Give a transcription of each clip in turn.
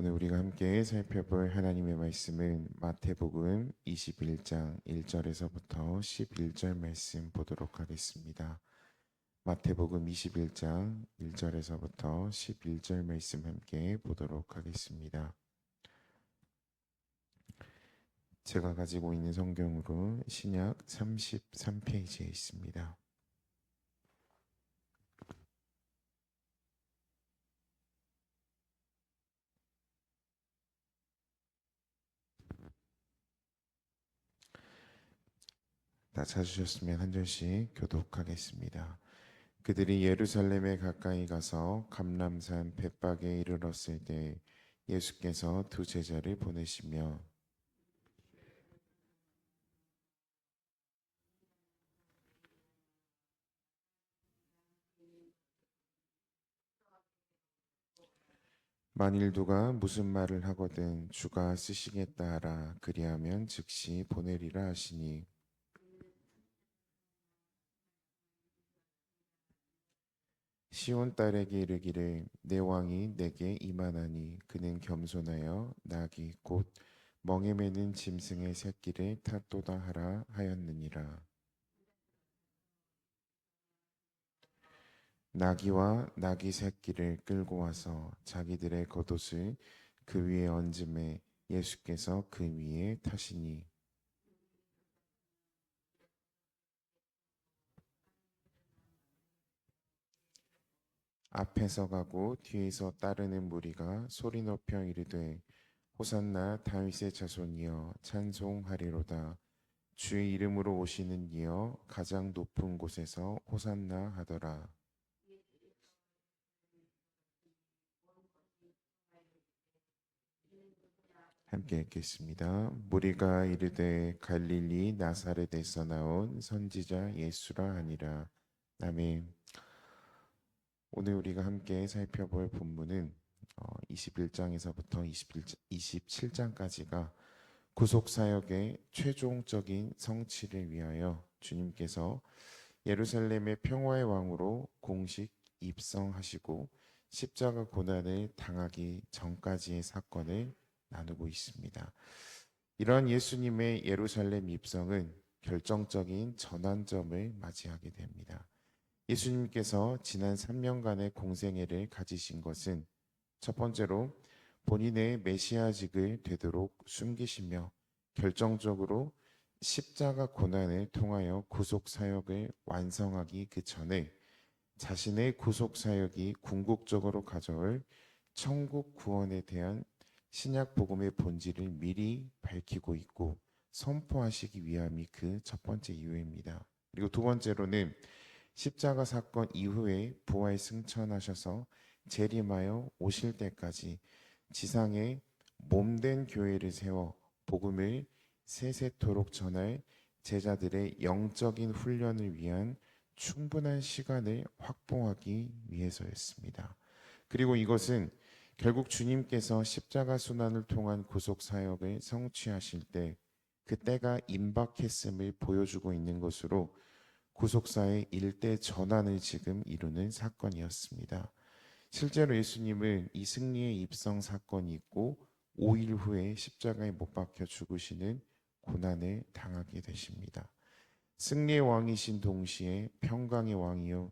오늘 우리가 함께 살펴볼 하나님의 말씀은 마태복음 21장 1절에서부터 11절 말씀 보도록 하겠습니다. 마태복음 21장 1절에서부터 11절 말씀 함께 보도록 하겠습니다. 제가 가지고 있는 성경으로 신약 33페이지에 있습니다. 다 찾으셨으면 한 절씩 교독하겠습니다. 그들이 예루살렘에 가까이 가서 감람산 벳박에 이르렀을 때 예수께서 두 제자를 보내시며 만일 누가 무슨 말을 하거든 주가 쓰시겠다 하라. 그리하면 즉시 보내리라 하시니 시온 딸에게 이르기를 내 왕이 내게 임하나니 그는 겸손하여 낙이 곧 멍에 매는 짐승의 새끼를 탔도다 하라 하였느니라. 나귀와 나귀 새끼를 끌고 와서 자기들의 겉옷을 그 위에 얹음에 예수께서 그 위에 타시니 앞에서 가고 뒤에서 따르는 무리가 소리 높여 이르되 호산나 다윗의 자손이여 찬송하리로다. 주의 이름으로 오시는 이여 가장 높은 곳에서 호산나 하더라. 함께 읽겠습니다. 무리가 이르되 갈릴리 나사렛에서 나온 선지자 예수라 하니라. 아멘. 오늘 우리가 함께 살펴볼 본문은 21장에서부터 27장까지가 구속사역의 최종적인 성취를 위하여 주님께서 예루살렘의 평화의 왕으로 공식 입성하시고 십자가 고난을 당하기 전까지의 사건을 나누고 있습니다. 이러한 예수님의 예루살렘 입성은 결정적인 전환점을 맞이하게 됩니다. 예수님께서 지난 3년간의 공생애를 가지신 것은 첫 번째로 본인의 메시아직을 되도록 숨기시며 결정적으로 십자가 고난을 통하여 구속 사역을 완성하기 그 전에 자신의 구속 사역이 궁극적으로 가져올 천국 구원에 대한 신약 복음의 본질을 미리 밝히고 있고 선포하시기 위함이 그 첫 번째 이유입니다. 그리고 두 번째로는 십자가 사건 이후에 부활 승천하셔서 재림하여 오실 때까지 지상에 몸된 교회를 세워 복음을 세세토록 전할 제자들의 영적인 훈련을 위한 충분한 시간을 확보하기 위해서였습니다. 그리고 이것은 결국 주님께서 십자가 순환을 통한 구속 사역을 성취하실 때 그때가 임박했음을 보여주고 있는 것으로 구속사의 일대 전환을 지금 이루는 사건이었습니다. 실제로 예수님은 이 승리의 입성 사건이 있고 5일 후에 십자가에 못 박혀 죽으시는 고난을 당하게 되십니다. 승리의 왕이신 동시에 평강의 왕이요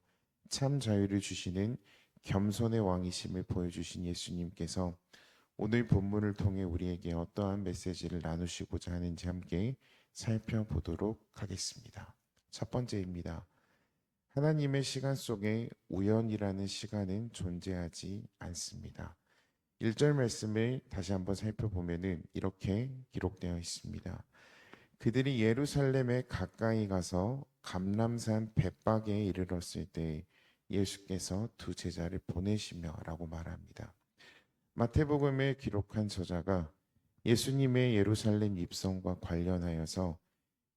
참 자유를 주시는 겸손의 왕이심을 보여주신 예수님께서 오늘 본문을 통해 우리에게 어떠한 메시지를 나누시고자 하는지 함께 살펴보도록 하겠습니다. 첫 번째입니다. 하나님의 시간 속에 우연이라는 시간은 존재하지 않습니다. 1절 말씀을 다시 한번 살펴보면 이렇게 기록되어 있습니다. 그들이 예루살렘에 가까이 가서 감람산 벳박에 이르렀을 때 예수께서 두 제자를 보내시며 라고 말합니다. 마태복음에 기록한 저자가 예수님의 예루살렘 입성과 관련하여서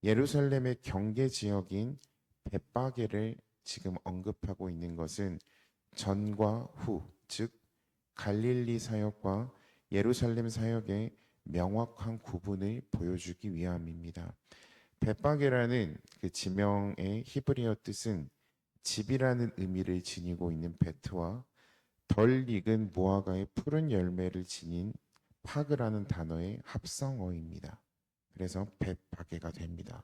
예루살렘의 경계 지역인 벳바게를 지금 언급하고 있는 것은 전과 후, 즉 갈릴리 사역과 예루살렘 사역의 명확한 구분을 보여주기 위함입니다. 벳바게라는 그 지명의 히브리어 뜻은 집이라는 의미를 지니고 있는 베트와 덜 익은 무화과의 푸른 열매를 지닌 파그라는 단어의 합성어입니다. 그래서 벳바게가 됩니다.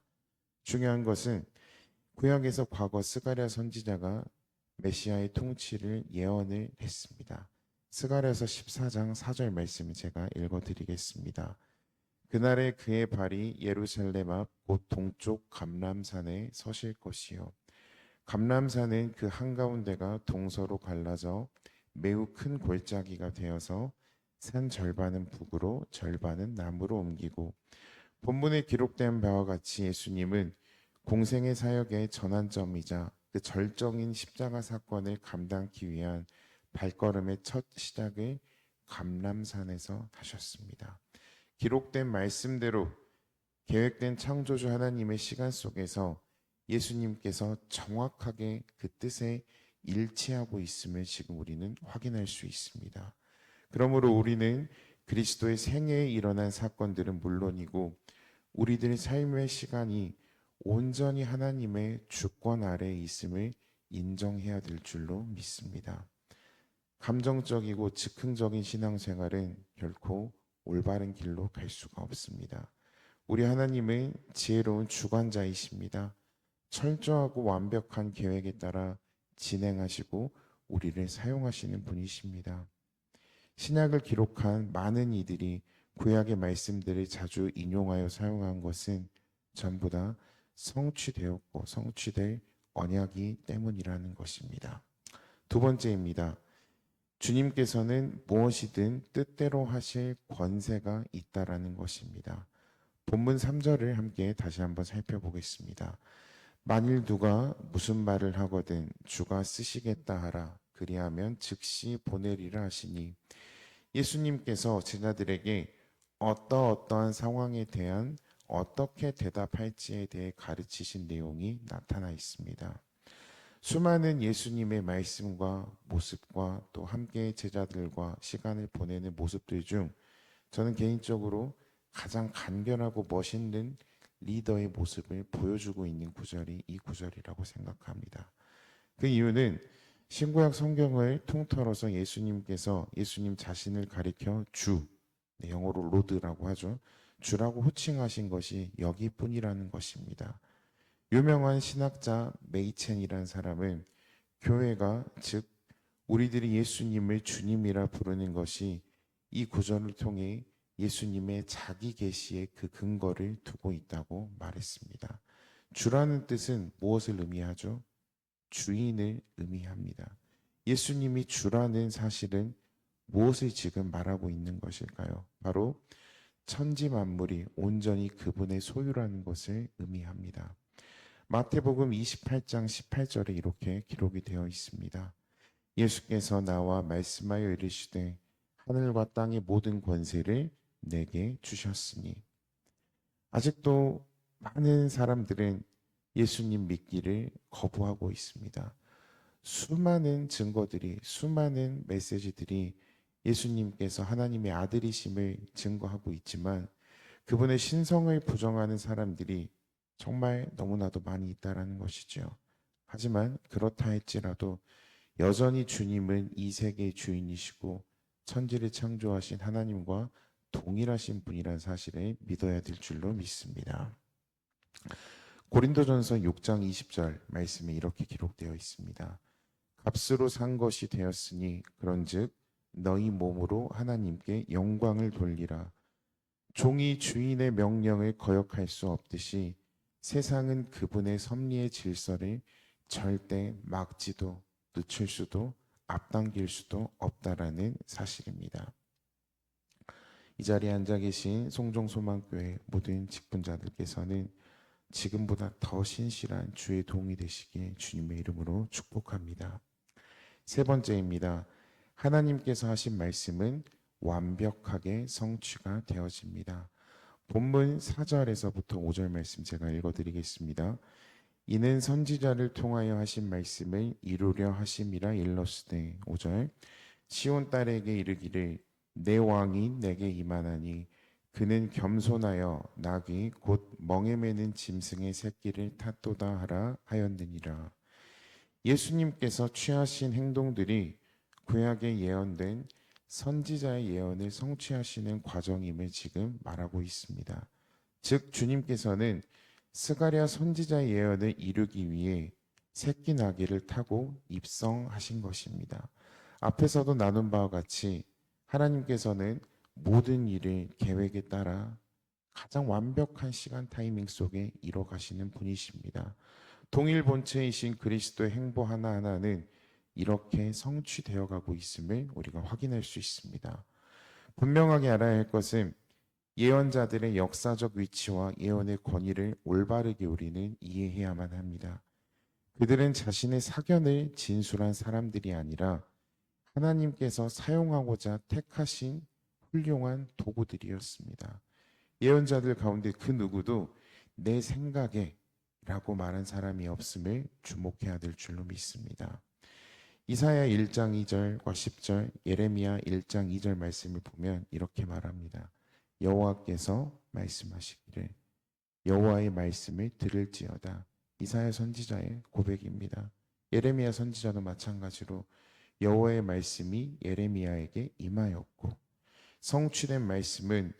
중요한 것은 구약에서 과거 스가랴 선지자가 메시아의 통치를 예언을 했습니다. 스가랴서 14장 4절 말씀을 제가 읽어드리겠습니다. 그날에 그의 발이 예루살렘 앞 곧 동쪽 감람산에 서실 것이요 감람산은 그 한가운데가 동서로 갈라져 매우 큰 골짜기가 되어서 산 절반은 북으로 절반은 남으로 옮기고 본문에 기록된 바와 같이 예수님은 공생의 사역의 전환점이자 그 절정인 십자가 사건을 감당하기 위한 발걸음의 첫 시작을 감람산에서 하셨습니다. 기록된 말씀대로 계획된 창조주 하나님의 시간 속에서 예수님께서 정확하게 그 뜻에 일치하고 있음을 지금 우리는 확인할 수 있습니다. 그러므로 우리는 그리스도의 생애에 일어난 사건들은 물론이고 우리들의 삶의 시간이 온전히 하나님의 주권 아래에 있음을 인정해야 될 줄로 믿습니다. 감정적이고 즉흥적인 신앙생활은 결코 올바른 길로 갈 수가 없습니다. 우리 하나님은 지혜로운 주관자이십니다. 철저하고 완벽한 계획에 따라 진행하시고 우리를 사용하시는 분이십니다. 신약을 기록한 많은 이들이 구약의 말씀들을 자주 인용하여 사용한 것은 전부 다 성취되었고 성취될 언약이 때문이라는 것입니다. 두 번째입니다. 주님께서는 무엇이든 뜻대로 하실 권세가 있다라는 것입니다. 본문 3절을 함께 다시 한번 살펴보겠습니다. 만일 누가 무슨 말을 하거든 주가 쓰시겠다 하라. 그리하면 즉시 보내리라 하시니 예수님께서 제자들에게 어떠한 상황에 대한 어떻게 대답할지에 대해 가르치신 내용이 나타나 있습니다. 수많은 예수님의 말씀과 모습과 또 함께 제자들과 시간을 보내는 모습들 중 저는 개인적으로 가장 간결하고 멋있는 리더의 모습을 보여주고 있는 구절이 이 구절이라고 생각합니다. 그 이유는 신구약 성경을 통틀어서 예수님께서 예수님 자신을 가리켜 주, 영어로 로드라고 하죠. 주라고 호칭하신 것이 여기뿐이라는 것입니다. 유명한 신학자 메이첸이라는 사람은 교회가 즉 우리들이 예수님을 주님이라 부르는 것이 이 구절을 통해 예수님의 자기 계시의 그 근거를 두고 있다고 말했습니다. 주라는 뜻은 무엇을 의미하죠? 주인을 의미합니다. 예수님이 주라는 사실은 무엇을 지금 말하고 있는 것일까요? 바로 천지 만물이 온전히 그분의 소유라는 것을 의미합니다. 마태복음 28장 18절에 이렇게 기록이 되어 있습니다. 예수께서 나와 말씀하여 이르시되 하늘과 땅의 모든 권세를 내게 주셨으니 아직도 많은 사람들은 예수님 믿기를 거부하고 있습니다. 수많은 증거들이 수많은 메시지들이 예수님께서 하나님의 아들이심을 증거하고 있지만 그분의 신성을 부정하는 사람들이 정말 너무나도 많이 있다라는 것이죠. 하지만 그렇다 할지라도 여전히 주님은 이 세계의 주인이시고 천지를 창조하신 하나님과 동일하신 분이라는 사실을 믿어야 될 줄로 믿습니다. 고린도전서 6장 20절 말씀에 이렇게 기록되어 있습니다. 값으로 산 것이 되었으니 그런즉 너희 몸으로 하나님께 영광을 돌리라. 종이 주인의 명령을 거역할 수 없듯이 세상은 그분의 섭리의 질서를 절대 막지도 늦출 수도 앞당길 수도 없다라는 사실입니다. 이 자리에 앉아 계신 송정소망교회 모든 직분자들께서는 지금보다 더 신실한 주의 도움이 되시길 주님의 이름으로 축복합니다. 세 번째입니다. 하나님께서 하신 말씀은 완벽하게 성취가 되어집니다. 본문 4절에서부터 5절 말씀 제가 읽어드리겠습니다. 이는 선지자를 통하여 하신 말씀을 이루려 하심이라 일렀으되 5절 시온 딸에게 이르기를 내 왕이 내게 임하나니 그는 겸손하여 낙이 곧 멍에 매는 짐승의 새끼를 탔도다 하라 하였느니라. 예수님께서 취하신 행동들이 구약에 예언된 선지자의 예언을 성취하시는 과정임을 지금 말하고 있습니다. 즉 주님께서는 스가랴 선지자의 예언을 이루기 위해 새끼 나귀를 타고 입성하신 것입니다. 앞에서도 나눈 바와 같이 하나님께서는 모든 일을 계획에 따라 가장 완벽한 시간 타이밍 속에 이뤄가시는 분이십니다. 동일 본체이신 그리스도의 행보 하나하나는 이렇게 성취되어 가고 있음을 우리가 확인할 수 있습니다. 분명하게 알아야 할 것은 예언자들의 역사적 위치와 예언의 권위를 올바르게 우리는 이해해야만 합니다. 그들은 자신의 사견을 진술한 사람들이 아니라 하나님께서 사용하고자 택하신 훌륭한 도구들이었습니다. 예언자들 가운데 그 누구도 내 생각에 라고 말한 사람이 없음을 주목해야 될 줄로 믿습니다. 이사야 1장 2절과 10절, 예레미야 1장 2절 말씀을 보면 이렇게 말합니다. 여호와께서 말씀하시기를 여호와의 말씀을 들을지어다. 이사야 선지자의 고백입니다. 예레미야 선지자도 마찬가지로 여호와의 말씀이 예레미야에게 임하였고 성취된 말씀은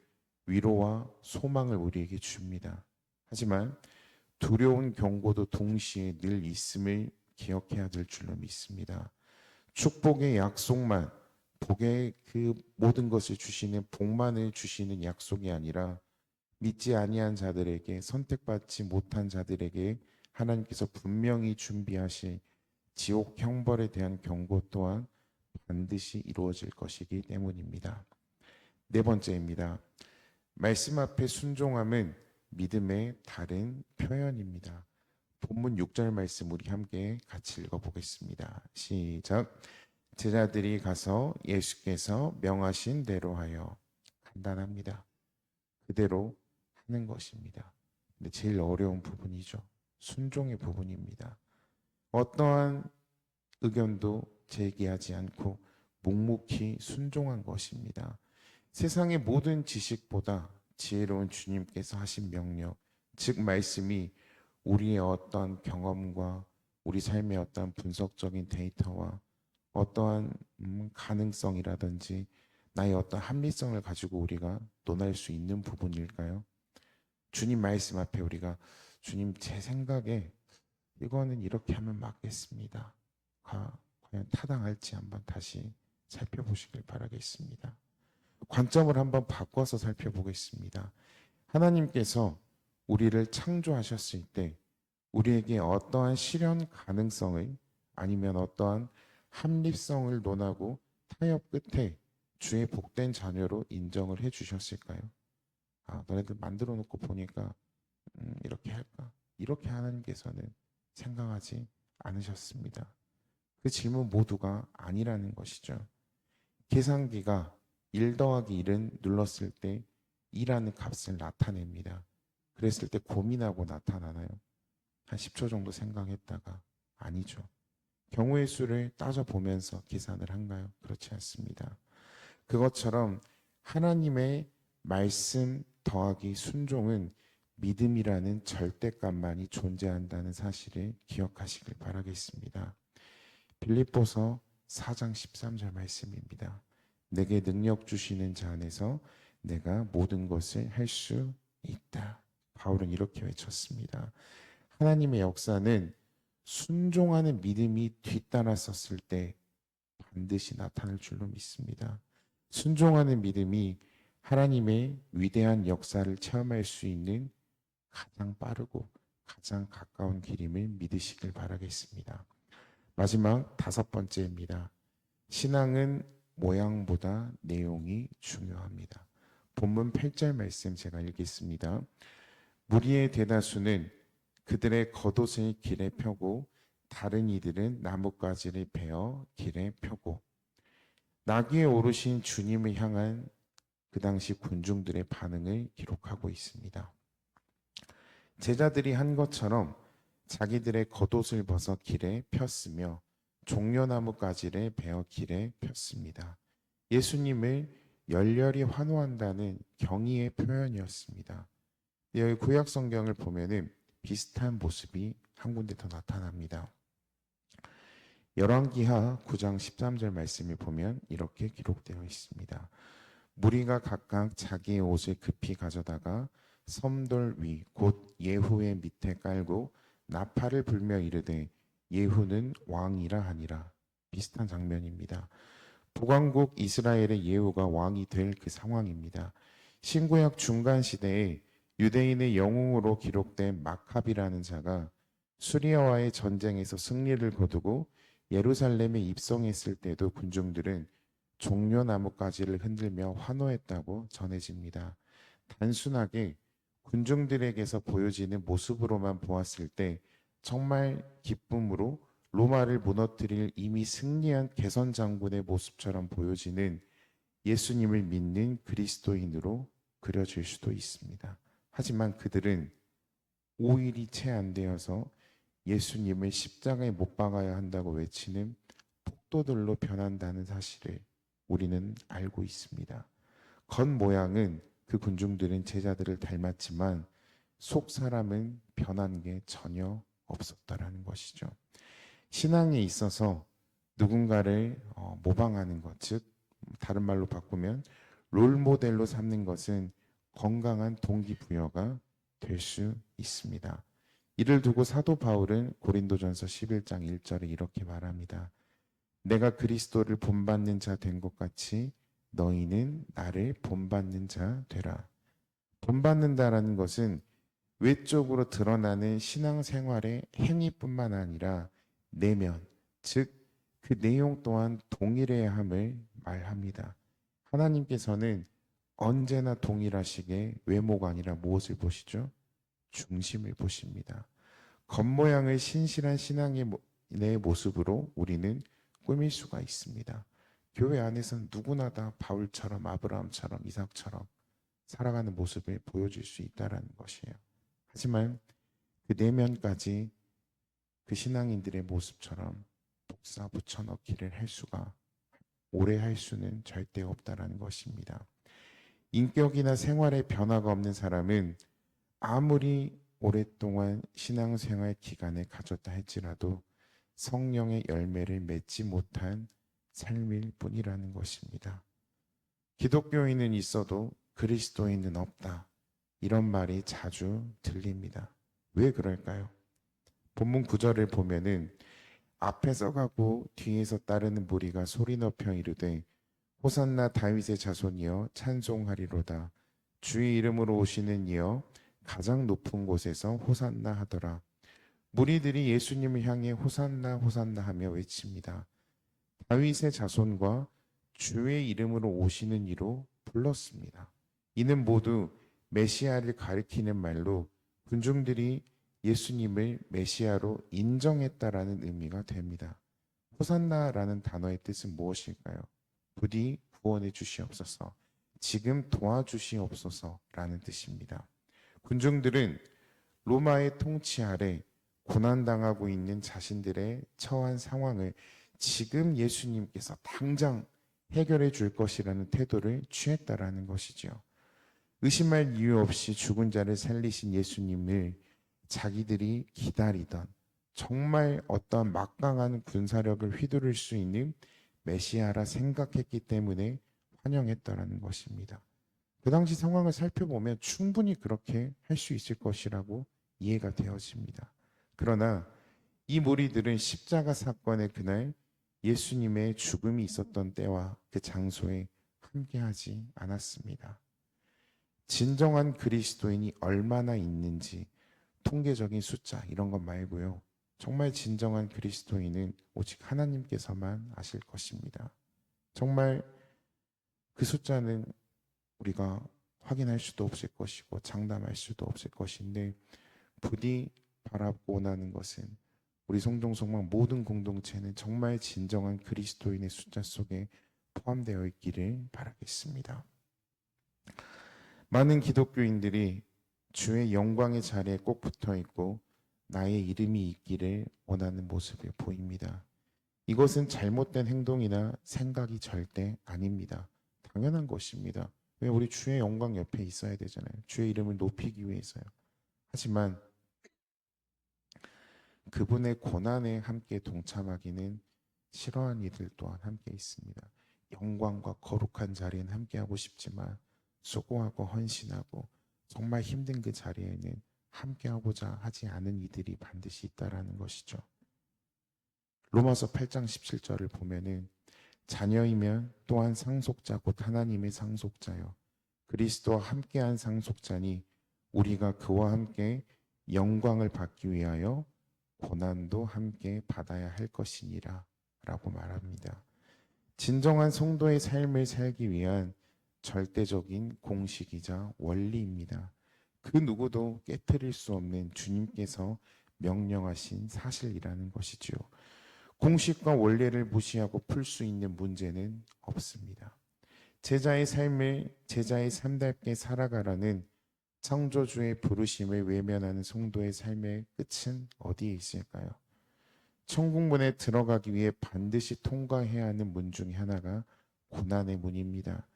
위로와 소망을 우리에게 줍니다. 하지만 두려운 경고도 동시에 늘 있음을 기억해야 될 줄로 믿습니다. 축복의 약속만, 복의 그 모든 것을 주시는 복만을 주시는 약속이 아니라 믿지 아니한 자들에게, 선택받지 못한 자들에게 하나님께서 분명히 준비하실 지옥 형벌에 대한 경고 또한 반드시 이루어질 것이기 때문입니다. 네 번째입니다. 말씀 앞에 순종함은 믿음의 다른 표현입니다. 본문 6절 말씀 우리 함께 같이 읽어보겠습니다. 시작. 제자들이 가서 예수께서 명하신 대로 하여. 간단합니다. 그대로 하는 것입니다. 근데 제일 어려운 부분이죠. 순종의 부분입니다. 어떠한 의견도 제기하지 않고 묵묵히 순종한 것입니다. 세상의 모든 지식보다 지혜로운 주님께서 하신 명령, 즉 말씀이 우리의 어떠한 경험과 우리 삶의 어떠한 분석적인 데이터와 어떠한 가능성이라든지 나의 어떤 합리성을 가지고 우리가 논할 수 있는 부분일까요? 주님 말씀 앞에 우리가 주님 제 생각에 이거는 이렇게 하면 맞겠습니다. 과연 타당할지 한번 다시 살펴보시길 바라겠습니다. 관점을 한번 바꿔서 살펴보겠습니다. 하나님께서 우리를 창조하셨을 때 우리에게 어떠한 실현 가능성을 아니면 어떠한 합리성을 논하고 타협 끝에 주의 복된 자녀로 인정을 해 주셨을까요? 너네들 만들어 놓고 보니까 이렇게 할까? 이렇게 하나님께서는 생각하지 않으셨습니다. 그 질문 모두가 아니라는 것이죠. 계산기가 1 더하기 1은 눌렀을 때 2라는 값을 나타냅니다. 그랬을 때 고민하고 나타나나요? 한 10초 정도 생각했다가 아니죠. 경우의 수를 따져보면서 계산을 한가요? 그렇지 않습니다. 그것처럼 하나님의 말씀 더하기 순종은 믿음이라는 절대값만이 존재한다는 사실을 기억하시길 바라겠습니다. 빌립보서 4장 13절 말씀입니다. 내게 능력 주시는 자 안에서 내가 모든 것을 할 수 있다. 바울은 이렇게 외쳤습니다. 하나님의 역사는 순종하는 믿음이 뒤따랐었을 때 반드시 나타날 줄로 믿습니다. 순종하는 믿음이 하나님의 위대한 역사를 체험할 수 있는 가장 빠르고 가장 가까운 길임을 믿으시길 바라겠습니다. 마지막 5번째입니다. 신앙은 모양보다 내용이 중요합니다. 본문 8절 말씀 제가 읽겠습니다. 무리의 대다수는 그들의 겉옷을 길에 펴고 다른 이들은 나뭇가지를 베어 길에 펴고 나귀에 오르신 주님을 향한 그 당시 군중들의 반응을 기록하고 있습니다. 제자들이 한 것처럼 자기들의 겉옷을 벗어 길에 폈으며 종려나무가지를 베어 길에 폈습니다. 예수님을 열렬히 환호한다는 경의의 표현이었습니다. 여기 구약 성경을 보면은 비슷한 모습이 한 군데 더 나타납니다. 열왕기하 9장 13절 말씀을 보면 이렇게 기록되어 있습니다. 무리가 각각 자기의 옷을 급히 가져다가 섬돌 위 곧 예후의 밑에 깔고 나팔을 불며 이르되 예후는 왕이라 하니라. 비슷한 장면입니다. 북왕국 이스라엘의 예후가 왕이 될 그 상황입니다. 신구약 중간 시대에 유대인의 영웅으로 기록된 마캅이라는 자가 수리아와의 전쟁에서 승리를 거두고 예루살렘에 입성했을 때도 군중들은 종려나무 가지를 흔들며 환호했다고 전해집니다. 단순하게 군중들에게서 보여지는 모습으로만 보았을 때 정말 기쁨으로 로마를 무너뜨릴 이미 승리한 개선 장군의 모습처럼 보여지는 예수님을 믿는 그리스도인으로 그려질 수도 있습니다. 하지만 그들은 5일이 채 안 되어서 예수님을 십자가에 못 박아야 한다고 외치는 폭도들로 변한다는 사실을 우리는 알고 있습니다. 겉모양은 그 군중들은 제자들을 닮았지만 속 사람은 변한 게 전혀 없었다라는 것이죠. 신앙에 있어서 누군가를 모방하는 것, 즉 다른 말로 바꾸면 롤 모델로 삼는 것은 건강한 동기부여가 될 수 있습니다. 이를 두고 사도 바울은 고린도전서 11장 1절에 이렇게 말합니다. 내가 그리스도를 본받는 자 된 것 같이 너희는 나를 본받는 자 되라. 본받는다라는 것은 외적으로 드러나는 신앙생활의 행위뿐만 아니라 내면, 즉 그 내용 또한 동일해야 함을 말합니다. 하나님께서는 언제나 동일하시게 외모가 아니라 무엇을 보시죠? 중심을 보십니다. 겉모양을 신실한 신앙의 내 모습으로 우리는 꾸밀 수가 있습니다. 교회 안에서는 누구나 다 바울처럼 아브라함처럼 이삭처럼 살아가는 모습을 보여줄 수 있다는 것이에요. 하지만 그 내면까지 그 신앙인들의 모습처럼 복사 붙여넣기를 할 수가 오래 할 수는 절대 없다라는 것입니다. 인격이나 생활에 변화가 없는 사람은 아무리 오랫동안 신앙생활 기간을 가졌다 할지라도 성령의 열매를 맺지 못한 삶일 뿐이라는 것입니다. 기독교인은 있어도 그리스도인은 없다. 이런 말이 자주 들립니다. 왜 그럴까요? 본문 9절을 보면은 앞에서 가고 뒤에서 따르는 무리가 소리 높여 이르되 호산나 다윗의 자손이여 찬송하리로다. 주의 이름으로 오시는 이여 가장 높은 곳에서 호산나 하더라. 무리들이 예수님을 향해 호산나 호산나 하며 외칩니다. 다윗의 자손과 주의 이름으로 오시는 이로 불렀습니다. 이는 모두 메시아를 가리키는 말로 군중들이 예수님을 메시아로 인정했다라는 의미가 됩니다. 호산나라는 단어의 뜻은 무엇일까요? 부디 구원해 주시옵소서, 지금 도와주시옵소서라는 뜻입니다. 군중들은 로마의 통치 아래 고난당하고 있는 자신들의 처한 상황을 지금 예수님께서 당장 해결해 줄 것이라는 태도를 취했다라는 것이죠. 의심할 이유 없이 죽은 자를 살리신 예수님을 자기들이 기다리던 정말 어떤 막강한 군사력을 휘두를 수 있는 메시아라 생각했기 때문에 환영했다라는 것입니다. 그 당시 상황을 살펴보면 충분히 그렇게 할 수 있을 것이라고 이해가 되어집니다. 그러나 이 무리들은 십자가 사건의 그날 예수님의 죽음이 있었던 때와 그 장소에 함께하지 않았습니다. 진정한 그리스도인이 얼마나 있는지 통계적인 숫자 이런 것 말고요. 정말 진정한 그리스도인은 오직 하나님께서만 아실 것입니다. 정말 그 숫자는 우리가 확인할 수도 없을 것이고 장담할 수도 없을 것인데 부디 바라고 원하는 것은 우리 성동성막 모든 공동체는 정말 진정한 그리스도인의 숫자 속에 포함되어 있기를 바라겠습니다. 많은 기독교인들이 주의 영광의 자리에 꼭 붙어 있고 나의 이름이 있기를 원하는 모습을 보입니다. 이것은 잘못된 행동이나 생각이 절대 아닙니다. 당연한 것입니다. 왜 우리 주의 영광 옆에 있어야 되잖아요. 주의 이름을 높이기 위해서요. 하지만 그분의 고난에 함께 동참하기는 싫어하는 이들 또한 함께 있습니다. 영광과 거룩한 자리에는 함께하고 싶지만 수고하고 헌신하고 정말 힘든 그 자리에는 함께하고자 하지 않은 이들이 반드시 있다라는 것이죠. 로마서 8장 17절을 보면은 자녀이면 또한 상속자 곧 하나님의 상속자요 그리스도와 함께한 상속자니 우리가 그와 함께 영광을 받기 위하여 고난도 함께 받아야 할 것이니라 라고 말합니다. 진정한 성도의 삶을 살기 위한 절대적인 공식이자 원리입니다. 그 누구도 깨뜨릴 수 없는 주님께서 명령하신 사실이라는 것이지요. 공식과 원리를 무시하고 풀 수 있는 문제는 없습니다. 제자의 삶을 제자의 삶답게 살아가라는 창조주의 부르심을 외면하는 성도의 삶의 끝은 어디에 있을까요? 천국문에 들어가기 위해 반드시 통과해야 하는 문 중에 하나가 고난의 문입니다.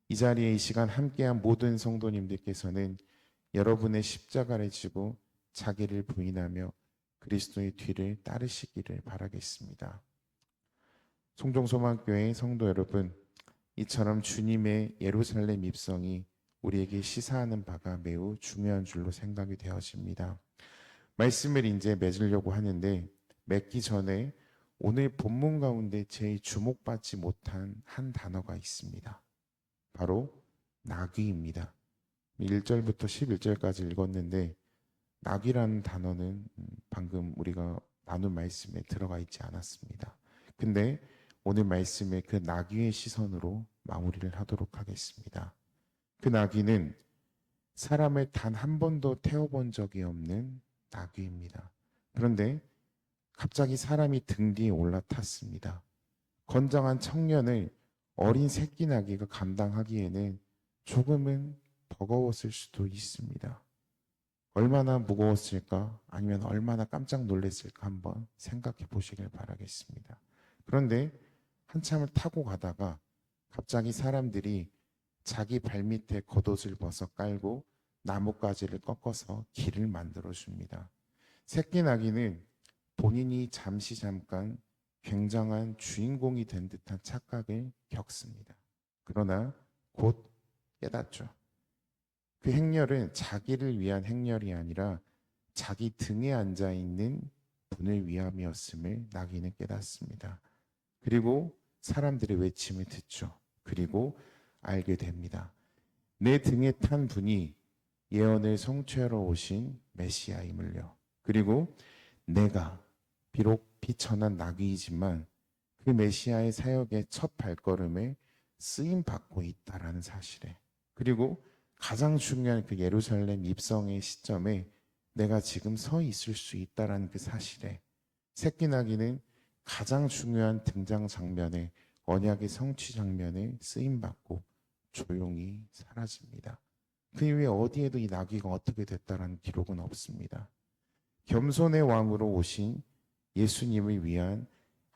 이 자리에 이 시간 함께한 모든 성도님들께서는 여러분의 십자가를 지고 자기를 부인하며 그리스도의 뒤를 따르시기를 바라겠습니다. 송정소망교회 성도 여러분, 이처럼 주님의 예루살렘 입성이 우리에게 시사하는 바가 매우 중요한 줄로 생각이 되어집니다. 말씀을 이제 맺으려고 하는데 맺기 전에 오늘 본문 가운데 제일 주목받지 못한 한 단어가 있습니다. 바로 나귀입니다. 1절부터 11절까지 읽었는데 나귀라는 단어는 방금 우리가 나눈 말씀에 들어가 있지 않았습니다. 근데 오늘 말씀에 그 나귀의 시선으로 마무리를 하도록 하겠습니다. 그 나귀는 사람을 단 한 번도 태워본 적이 없는 나귀입니다. 그런데 갑자기 사람이 등 뒤에 올라탔습니다. 건장한 청년을 어린 새끼 나귀가 감당하기에는 조금은 버거웠을 수도 있습니다. 얼마나 무거웠을까? 아니면 얼마나 깜짝 놀랐을까? 한번 생각해 보시길 바라겠습니다. 그런데 한참을 타고 가다가 갑자기 사람들이 자기 발밑에 겉옷을 벗어 깔고 나뭇가지를 꺾어서 길을 만들어 줍니다. 새끼 나귀는 본인이 잠깐 굉장한 주인공이 된 듯한 착각을 겪습니다. 그러나 곧 깨닫죠. 그 행렬은 자기를 위한 행렬이 아니라 자기 등에 앉아 있는 분을 위함이었음을 나귀는 깨닫습니다. 그리고 사람들의 외침을 듣죠. 그리고 알게 됩니다. 내 등에 탄 분이 예언을 성취하러 오신 메시아임을요. 그리고 내가 비록 비천한 나귀이지만 그 메시아의 사역의 첫 발걸음에 쓰임 받고 있다라는 사실에, 그리고 가장 중요한 그 예루살렘 입성의 시점에 내가 지금 서 있을 수 있다라는 그 사실에 새끼 나귀는 가장 중요한 등장 장면에 언약의 성취 장면에 쓰임 받고 조용히 사라집니다. 그 이후에 어디에도 이 나귀가 어떻게 됐다라는 기록은 없습니다. 겸손의 왕으로 오신 예수님을 위한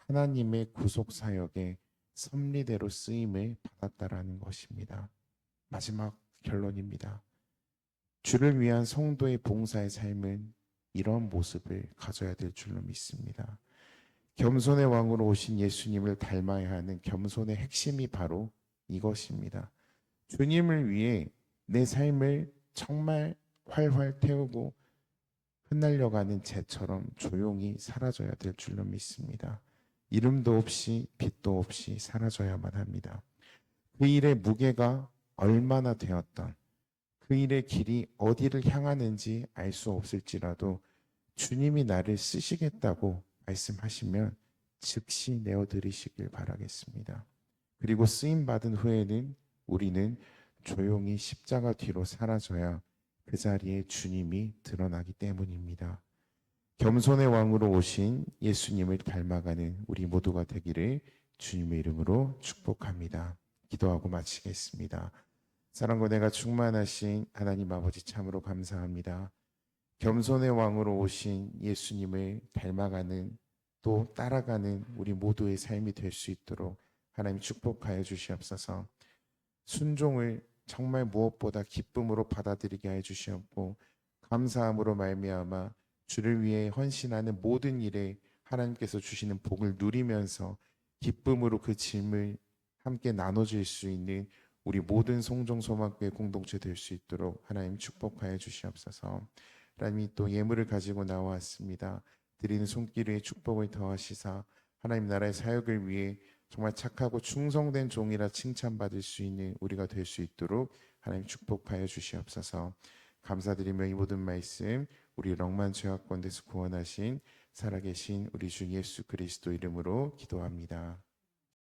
하나님의 구속 사역의 섭리대로 쓰임을 받았다라는 것입니다. 마지막 결론입니다. 주를 위한 성도의 봉사의 삶은 이런 모습을 가져야 될 줄로 믿습니다. 겸손의 왕으로 오신 예수님을 닮아야 하는 겸손의 핵심이 바로 이것입니다. 주님을 위해 내 삶을 정말 활활 태우고 흩날려가는 재처럼 조용히 사라져야 될 줄로 믿습니다. 이름도 없이 빛도 없이 사라져야만 합니다. 그 일의 무게가 얼마나 되었던, 그 일의 길이 어디를 향하는지 알 수 없을지라도 주님이 나를 쓰시겠다고 말씀하시면 즉시 내어드리시길 바라겠습니다. 그리고 쓰임받은 후에는 우리는 조용히 십자가 뒤로 사라져야 그 자리에 주님이 드러나기 때문입니다. 겸손의 왕으로 오신 예수님을 닮아가는 우리 모두가 되기를 주님의 이름으로 축복합니다. 기도하고 마치겠습니다. 사랑과 내가 충만하신 하나님 아버지 참으로 감사합니다. 겸손의 왕으로 오신 예수님을 닮아가는 또 따라가는 우리 모두의 삶이 될 수 있도록 하나님 축복하여 주시옵소서. 순종을 정말 무엇보다 기쁨으로 받아들이게 해 주시옵고 감사함으로 말미암아 주를 위해 헌신하는 모든 일에 하나님께서 주시는 복을 누리면서 기쁨으로 그 짐을 함께 나눠질 수 있는 우리 모든 송정소망교회 공동체 될 수 있도록 하나님 축복하여 주시옵소서. 하나님이 또 예물을 가지고 나왔습니다. 드리는 손길에 축복을 더하시사 하나님 나라의 사역을 위해 정말 착하고 충성된 종이라 칭찬받을 수 있는 우리가 될 수 있도록 하나님 축복하여 주시옵소서. 감사드리며 이 모든 말씀 우리 렁만 죄악권에서 구원하신 살아계신 우리 주 예수 그리스도 이름으로 기도합니다.